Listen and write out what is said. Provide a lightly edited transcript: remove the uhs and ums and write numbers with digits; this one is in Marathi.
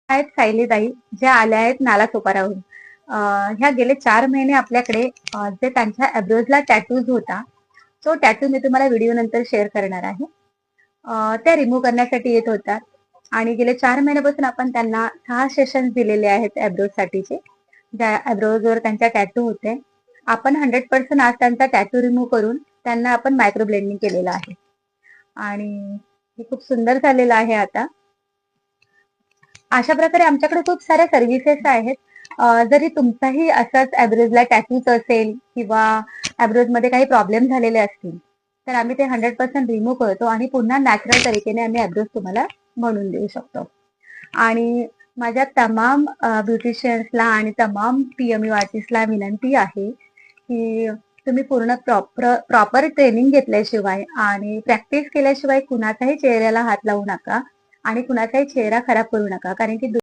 आहेत सायलीताई, ज्या आल्या आहेत नालासोपाराहून. ह्या गेले 4 महिने आपल्याकडे जे त्यांच्या ॲब्रोजला टॅटूज होता, तो टॅटू मी तुम्हाला व्हिडिओ नंतर शेअर करणार आहे. त्या रिमूव्ह करण्यासाठी येत होत्या आणि गेले 4 महिन्यापासून आपण त्यांना 6 सेशन्स दिलेले आहेत ॲब्रोजसाठीचे. ज्या ॲब्रोजवर त्यांच्या टॅटू होते. आपण 100% आज त्यांचा टॅटू रिमूव्ह करून त्यांना आपण मायक्रो ब्लेंडिंग केलेलं आहे आणि हे खूप सुंदर झालेलं आहे आता. अशा प्रकारे आमच्याकडे खूप साऱ्या सर्व्हिसेस आहेत. जरी तुमचाही असाच ॲब्रोजला टॅटूज असेल किंवा ॲब्रोजमध्ये काही प्रॉब्लेम झालेले असतील, तर आम्ही ते 100% रिमूव्ह करतो आणि पुन्हा नॅचरल तरीकेने आम्ही ॲब्रोज तुम्हाला बनवून देऊ शकतो. आणि माझ्या तमाम ब्युटिशियन्सला आणि तमाम PMU आर्टिस्टला विनंती आहे, की तुम्ही पूर्ण प्रॉपर ट्रेनिंग घेतल्याशिवाय आणि प्रॅक्टिस केल्याशिवाय कुणाच्याही चेहऱ्याला हात लावू नका आणि कुणाचाही चेहरा खराब करू नका. कारण की